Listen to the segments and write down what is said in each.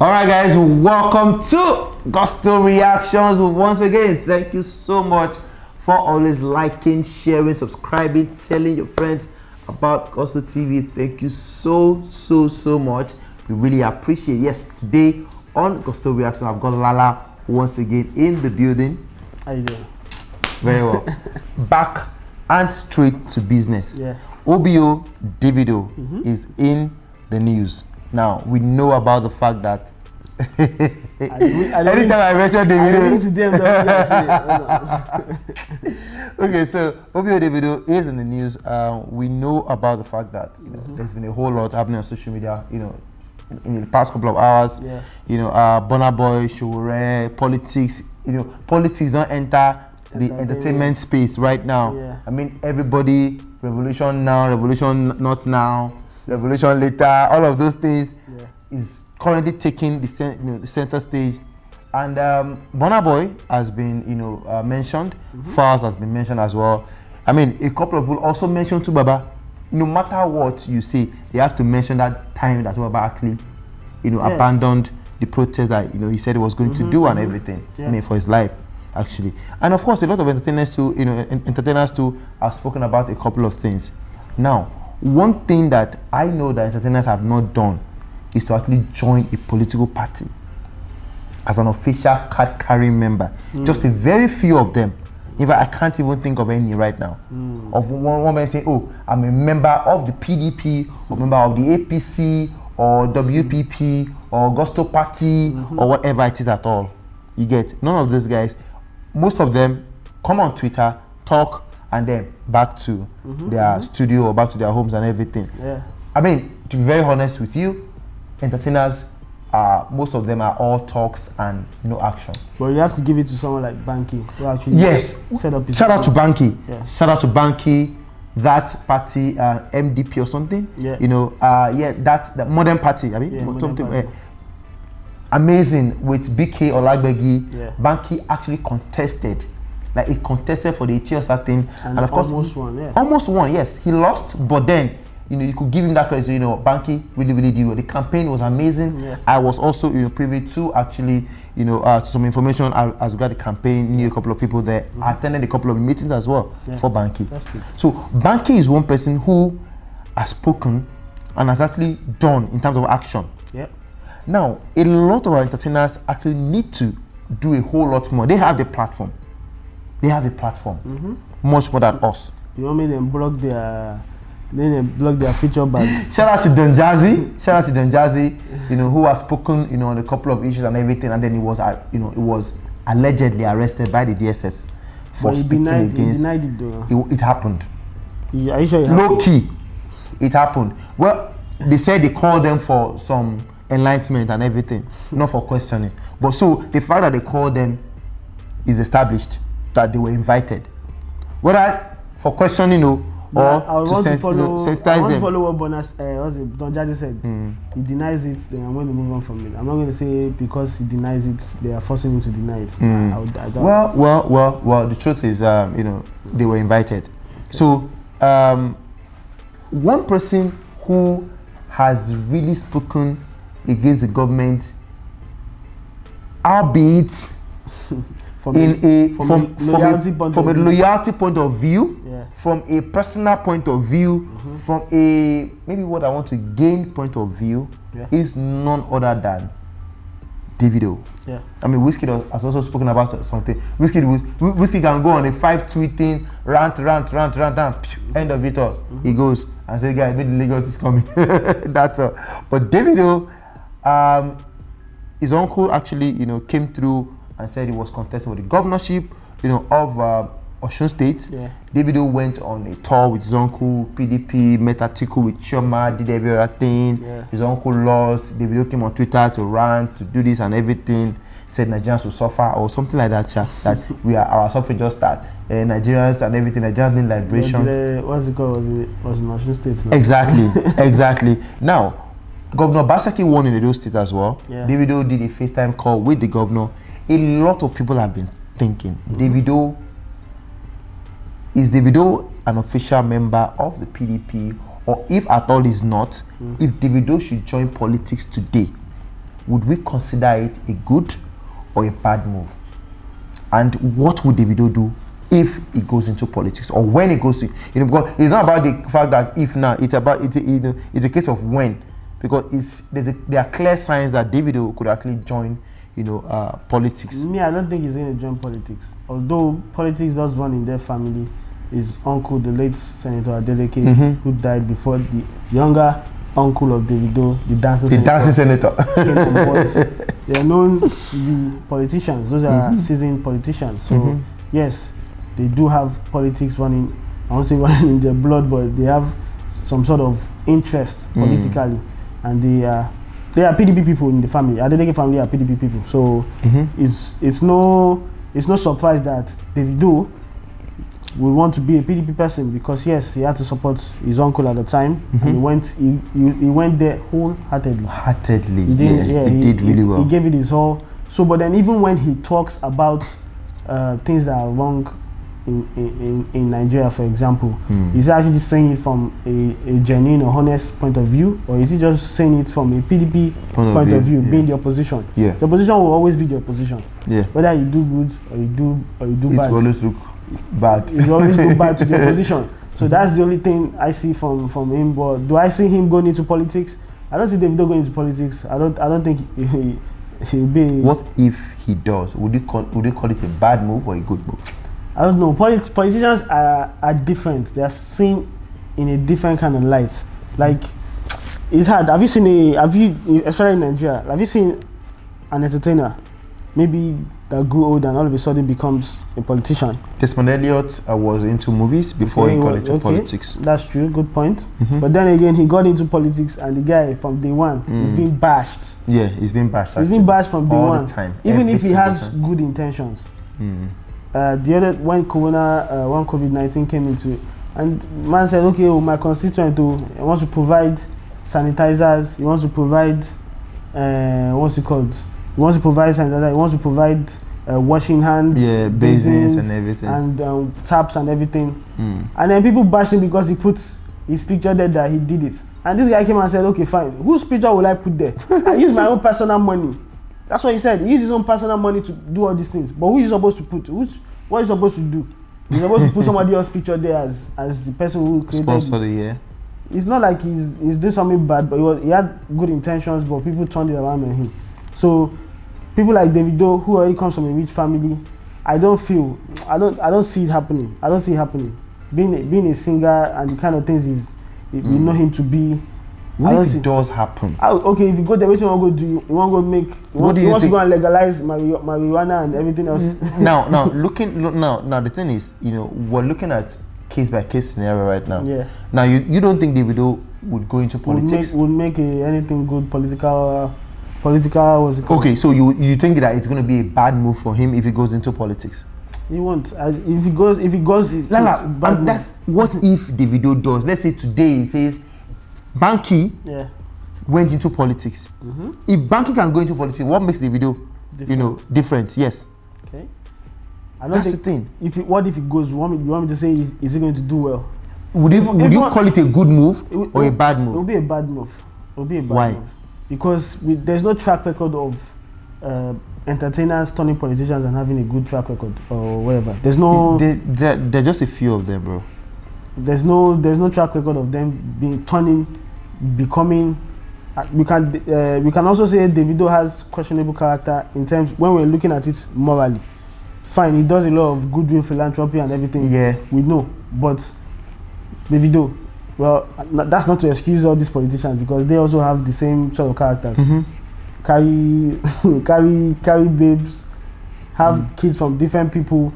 All right, guys, welcome to Gusto Reactions once again. Thank you so much for always liking, sharing, subscribing, telling your friends about Gusto TV. Thank you so much. We really appreciate it. Yes, today on Gusto Reaction, I've got Lala once again in the building. How you doing? Very well. Back and straight to business. Yeah. OBO Davido is in the news. Now, we know about the fact that anytime I mention Davido, okay, so OBO Davido is in the news. We know about the fact that there's been a whole lot happening on social media, in the past couple of hours. Yeah. Burna Boy, Showore, politics. Politics don't enter the entertainment space right now. Yeah. I mean, everybody, revolution now, revolution not now, revolution later, all of those things is currently taking the center stage. And Burna Boy has been, mentioned. Falz has been mentioned as well. I mean, a couple of people also mentioned to Baba. No matter what you say, they have to mention that time that Baba actually, abandoned the protest that he said he was going to do and everything. Yeah. I mean, for his life, actually. And of course, a lot of entertainers too, entertainers too, have spoken about a couple of things. Now, one thing that I know that entertainers have not done is to actually join a political party as an official card-carrying member. Just a very few of them. In fact, I can't even think of any right now. Of one man saying, "Oh, I'm a member of the PDP, or member of the APC, or WPP, or Gusto Party, or whatever it is at all." You get none of these guys. Most of them come on Twitter, talk, and then back to their studio or back to their homes and everything. Yeah. I mean, to be very honest with you, entertainers, most of them are all talks and no action. But you have to give it to someone like Banky, who actually set up his Shout out to Banky. Yeah. Shout out to Banky, that party, MDP or something. Yeah. That's the modern party. I mean, Modern Party. Amazing with BK Olagbegi. Yeah. Banky actually contested. Like he contested for the Etiosa thing, and of course almost won. Yeah. Almost won, yes. He lost, but then you could give him that credit. Banky really did well. The campaign was amazing. Yeah. I was also privy to actually to some information as regard the campaign. Knew a couple of people there. I attended a couple of meetings as well for Banky. That's good. So Banky is one person who has spoken and has actually done in terms of action. Yeah. Now, a lot of our entertainers actually need to do a whole lot more. They have the platform. They have a platform, much more than us. You want me to block their feature bag? Shout out to Jazzy. Shout out to Jazzy. Who has spoken, on a couple of issues and everything, and then he was, it was allegedly arrested by the DSS for speaking against. He denied it though. It happened. Are you sure it happened? Low key, it happened. Well, they said they called them for some enlightenment and everything, not for questioning. But so the fact that they called them is established that they were invited, whether for questioning or to sensitize them. I want to follow what Don Jazzy said. He denies it, then I'm going to move on from it. I'm not going to say because he denies it, they are forcing him to deny it. Well, the truth is, they were invited. Okay. So, one person who has really spoken against the government, albeit from a loyalty point of view, from a personal point of view, from a maybe what I want to gain point of view, is none other than Davido. Yeah. I mean, Whiskey has also spoken about something. Whiskey can go on a 5-tweeting rant, end of it all. He goes and says, "Guys, maybe Lagos is coming." That's all. But Davido, his uncle actually, came through and said he was contesting for the governorship, of Osun State. Yeah. Davido went on a tour with his uncle, PDP, met Atiku with Chioma, did every other thing. Yeah. His uncle lost. Davido came on Twitter to rant, to do this and everything. Said Nigerians will suffer or something like that. That our suffering just start. Nigerians and everything. Nigerians need liberation. What's it called? Was in Osun State now? Exactly. Now, Governor Basaki won in Edo State as well. Yeah. Davido did a FaceTime call with the governor. A lot of people have been thinking, is Davido an official member of the PDP, or if at all is not, if Davido should join politics today, would we consider it a good or a bad move? And what would Davido do if he goes into politics, or when he goes to, because it's not about the fact that if now, it's about it's a case of when, because there are clear signs that Davido could actually join politics. Me, I don't think he's going to join politics, although politics does run in their family. His uncle, the late Senator Adeleke, who died before, the younger uncle of Davido, the dancing senator. Came from boys. They are known to be politicians. Those are seasoned politicians. So yes, they do have politics running. I won't say running in their blood, but they have some sort of interest politically, and they are PDP people in the family. Adeleke family are PDP people. So it's no surprise that Davido will want to be a PDP person, because yes, he had to support his uncle at the time, and he went there wholeheartedly. He did really well. He gave it his all. So, but then even when he talks about things that are wrong in Nigeria, for example, is he actually saying it from a genuine or honest point of view, or is he just saying it from a PDP point of view, being the opposition? The opposition will always be the opposition. Whether you do good or you do bad. It always look bad. It always go back to the opposition. So that's the only thing I see from him. But do I see him going into politics? I don't see Davido going into politics. I don't think he'll be. What if he does? Would you call it a bad move or a good move? I don't know. Politicians are different. They are seen in a different kind of light. Like, it's hard. Especially in Nigeria, have you seen an entertainer maybe that grew old and all of a sudden becomes a politician? Desmond Elliott was into movies before he got into politics. That's true, good point. But then again, he got into politics, and the guy from day one is being bashed. Yeah, he's been bashed. He's been bashed from day one. All the time. Even if he has good intentions. The other, when COVID-19 came into, and man said, okay, my constituent wants to provide sanitizers, he wants to provide what's it called? He wants to provide sanitizer, he wants to provide washing hands, basins and everything, and taps and everything. And then people bash him because he puts his picture there that he did it. And this guy came and said, okay, fine, whose picture will I put there? I use my own personal money. That's what he said. He used his own personal money to do all these things. But who is supposed to put? What is supposed to do? He's supposed to put somebody else's picture there as the person who created sponsored it. Yeah. It's not like he's doing something bad, but he had good intentions, but people turned it around on him. So people like Davido, who already comes from a rich family, I don't see it happening. I don't see it happening. Being a singer and the kind of things we know him to be. What if it does happen? Okay, if you go there, what you want to go do? You want to go make? You want to go and legalize marijuana and everything else? Now, the thing is, we're looking at case by case scenario right now. Yeah. Now, you don't think Davido would go into politics? Would make anything good political. What's it called? Okay, so you think that it's going to be a bad move for him if he goes into politics? He won't. If he goes. What if Davido does? Let's say today he says Banky went into politics. If Banky can go into politics, what makes Davido different? Yes. Okay. That's the thing. What if it goes? You want me to say is he going to do well? Would you call it a good move or a bad move? It will be a bad move. Why? Move. Because there's no track record of entertainers turning politicians and having a good track record or whatever. There's no. There are just a few of them, bro. There's no track record of them becoming. We can also say Davido has questionable character in terms when we're looking at it morally. Fine, he does a lot of goodwill, philanthropy, and everything. Yeah, we know, but Davido. Well, that's not to excuse all these politicians because they also have the same sort of characters. Carry babes, have kids from different people.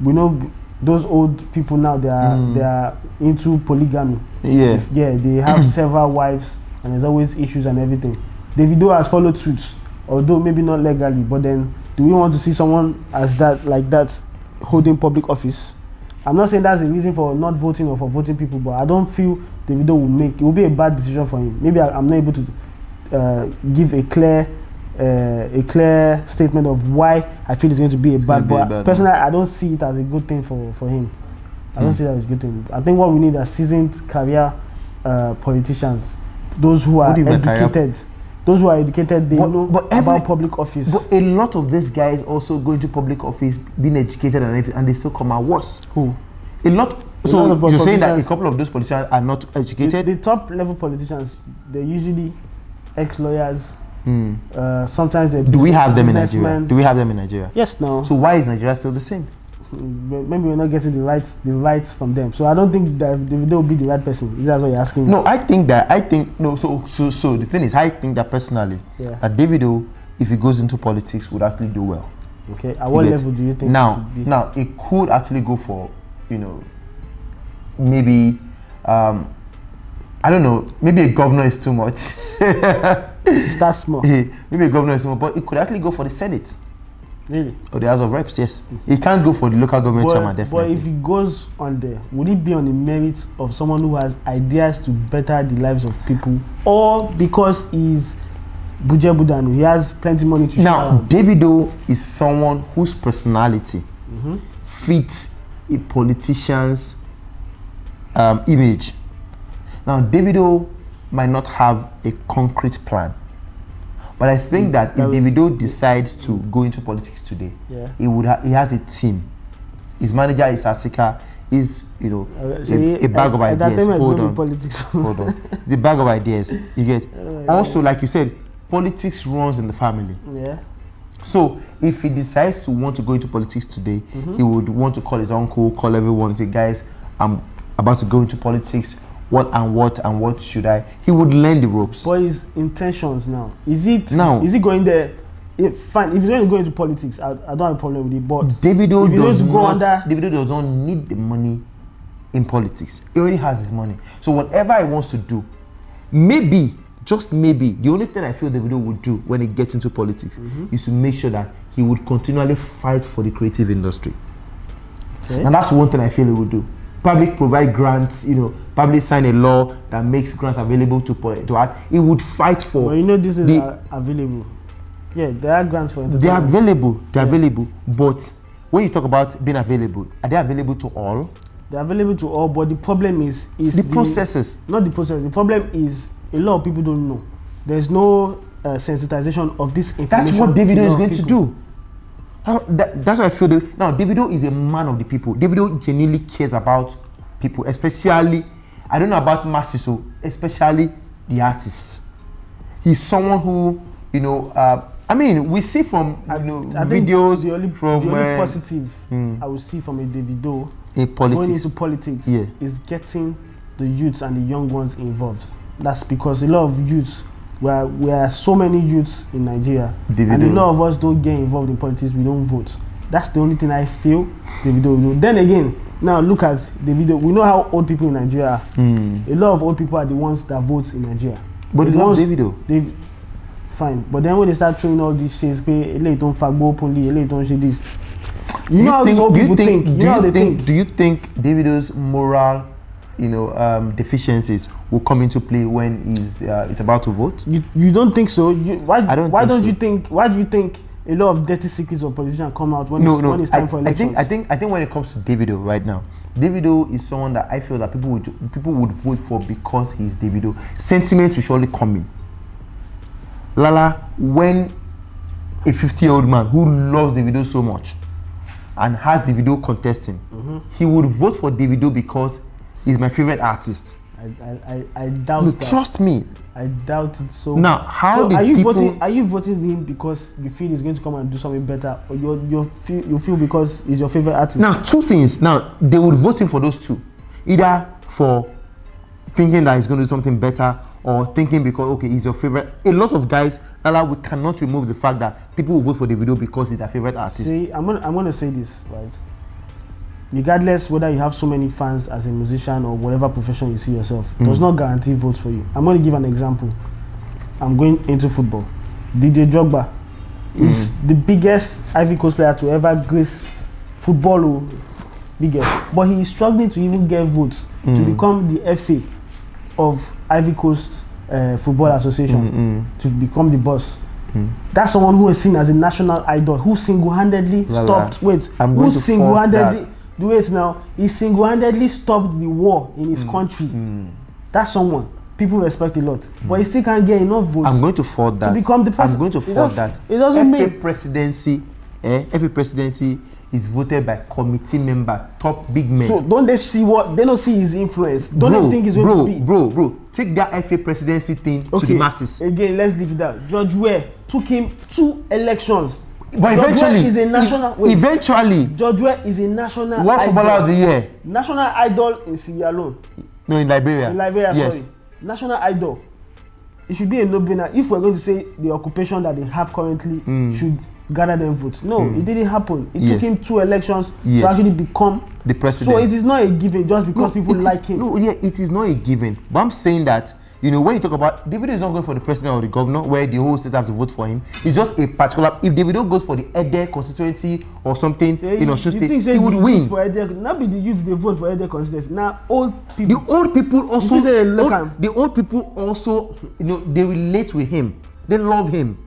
We know those old people now. They are into polygamy. Yeah, they have several wives, and there's always issues and everything. Davido has followed suit, although maybe not legally. But then, do we want to see someone like that holding public office? I'm not saying that's the reason for not voting or for voting people, but I don't feel Davido it will be a bad decision for him. Maybe I'm not able to give a clear statement of why I feel it's going to be a bad. But personally, I don't see it as a good thing for him. I don't see that as a good thing. I think what we need are seasoned career politicians, those who are educated. Those who are educated, they know about public office. But a lot of these guys also go into public office, being educated and everything, and they still come out worse. Who? A lot. So you're saying that a couple of those politicians are not educated? The top level politicians, they're usually ex-lawyers. Sometimes they. Do we have them in Nigeria? Do we have them in Nigeria? Yes, no. So why is Nigeria still the same? Maybe we're not getting the rights from them. So I don't think that they will be the right person. Is that what you're asking me? No, so the thing is, I think that personally, that Davido, if he goes into politics, would actually do well. Okay. At what level do you think? Now it could actually go for, maybe, I don't know, maybe a governor is too much. Start small. Maybe a governor is too much, but it could actually go for the Senate. Really? Or the House of Reps, yes. He can't go for the local government chairman, definitely. But if he goes on there, would it be on the merits of someone who has ideas to better the lives of people, or because he's Buja Budanu, he has plenty money to share? Now, Davido is someone whose personality fits a politician's image. Now, Davido might not have a concrete plan. But I think that if Davido decides to go into politics today, he has a team. His manager is Asika. Is a bag of ideas. Hold on. The bag of ideas. You get. Also, like you said, politics runs in the family. Yeah. So if he decides to want to go into politics today, he would want to call his uncle, call everyone, say, guys, I'm about to go into politics. What should I? He would learn the ropes. But his intentions now, is he going there? Fine, if he's going to go into politics, I don't have a problem with it. But Davido does not need the money in politics. He already has his money. So whatever he wants to do, maybe, just maybe, the only thing I feel Davido would do when he gets into politics is to make sure that he would continually fight for the creative industry. Okay. And that's one thing I feel he would do. Probably provide grants, probably sign a law that makes grants available to art. He would fight for. Well, these things are available. Yeah, there are grants for entertainment. They are available. They're available. But when you talk about being available, are they available to all? They're available to all, but the problem is the processes. Not the process. The problem is a lot of people don't know. There's no sensitization of this information. That's what Davido is going to do. That's what I feel. Now, Davido is a man of the people. Davido genuinely cares about people, especially, I don't know about masses, so especially the artists. He's someone who, we see from videos the only positive I will see from a Davido going into politics is getting the youths and the young ones involved. That's because a lot of youths, we are so many youths in Nigeria, and a lot of us don't get involved in politics. We don't vote. That's the only thing I feel Davido will do. Then again, now look at Davido. We know how old people in Nigeria are. A lot of old people are the ones that vote in Nigeria. But they love Davido. Fine. But then when they start throwing all these shit, they don't fagbo openly, they don't shit this. You know how these old people think. Do you think Davido's moral deficiencies will come into play when it's about to vote? You don't think so? Why do you think a lot of dirty secrets of politicians come out when it's time for elections? I think when it comes to Davido right now, Davido is someone that I feel that people would vote for because he's Davido. Sentiment will surely come in. Lala, when a 50-year-old man who loves Davido so much and has Davido contesting, he would vote for Davido because he's my favorite artist. I doubt that. Trust me. I doubt it so. Now, are you voting him because you feel he's going to come and do something better, or you feel because he's your favorite artist? Now, two things. Now, they would vote him for those two. Either for thinking that he's going to do something better, or thinking because, okay, he's your favorite. A lot of guys, we cannot remove the fact that people will vote for Davido because he's their favorite artist. See, I'm gonna say this, right? Regardless whether you have so many fans as a musician or whatever profession you see yourself, does not guarantee votes for you. I'm going to give an example. I'm going into football. DJ Drogba is the biggest Ivory Coast player to ever grace football, biggest. But he is struggling to even get votes to become the FA of Ivory Coast Football Association, to become the boss. That's someone who is seen as a national idol, who single-handedly stopped. He single-handedly stopped the war in his country. That's someone. people respect a lot, but he still can't get enough votes. I'm going to fault that. To become the president. I'm going to fault that. It doesn't mean every presidency is voted by committee member, top big men. So don't they see what they don't see his influence? Don't they think he's going to be? Bro, take that FA presidency thing to the masses. Again, let's leave it out. George Weah took him 2 elections. But eventually, George Weah is a national World Footballer of the Year. National idol in Sierra Leone. No, in Liberia. Yes. Sorry. National idol. It should be a no-brainer if we're going to say the occupation that they have currently should gather them votes. No, it didn't happen. It took him 2 elections to actually become the president. So it is not a given just because people like him. No, yeah, it is not a given. But I'm saying that, you know, when you talk about Davido is not going for the president or the governor where the whole state have to vote for him. It's just a particular. If Davido goes for the Ede constituency or something, in Osun State, he would win. For Ede, not be the youth they vote for Ede constituency. Now old people. The old people also. The old people also, you know, they relate with him. They love him.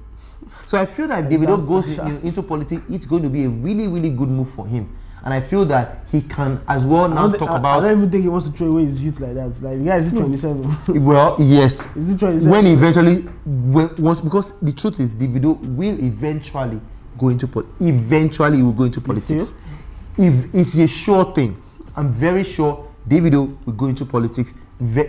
So I feel that if Davido goes into politics, it's going to be a really, really good move for him. And I feel that he can as well now talk about. I don't even think he wants to throw away his youth like that. Like, the guy is 27. Well, yes. Is he 27? When eventually, because the truth is, Davido will eventually go into politics. Eventually, he will go into politics. If it's a sure thing, I'm very sure Davido will go into politics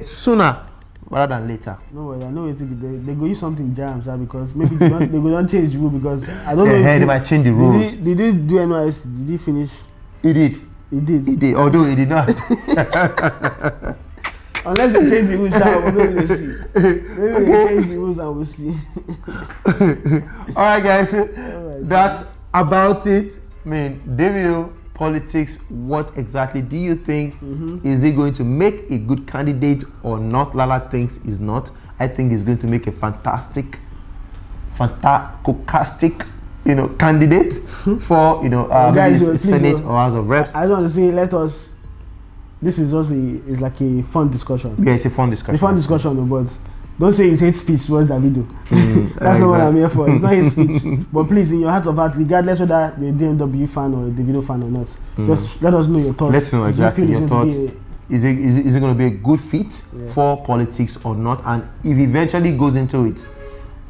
sooner rather than later. No way, I know they go use something jams because maybe they don't change the rule because I don't know. They might change the rules. Did he do NYS? Did he finish? He did. He did. Although he did not. Unless they change the rules, we'll see. Maybe they change the rules and we'll see. Alright guys, that's about it. I mean, Davido, politics, what exactly do you think? Is he going to make a good candidate or not? Lala thinks he's not. I think he's going to make a fantastic, you know, candidate for, you know, maybe Senate or House of Reps. I don't want to say this is just it's like a fun discussion. Yeah, it's a fun discussion. It's a fun discussion, but don't say it's hate speech towards Davido. That's not what I'm here for. It's not hate speech. But please, in your heart of heart, regardless whether you're a DMW fan or a Davido fan or not, just let us know your thoughts. Let's know exactly your thoughts. Is it going to be a good fit for politics or not? And if he eventually goes into it,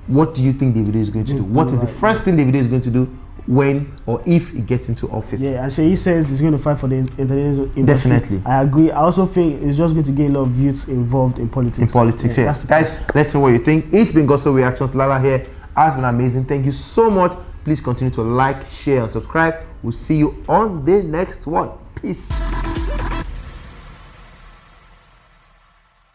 what do you think Davido is going to do? What is the first thing Davido is going to do when or if he gets into office? Yeah, and Sheyi says he's going to fight for the entertainment industry. Definitely. I agree. I also think it's just going to get a lot of youths involved in politics. Yeah. Guys, let's know what you think. It's been Gospel Reactions. Lala here has been amazing. Thank you so much. Please continue to like, share, and subscribe. We'll see you on the next one. Peace.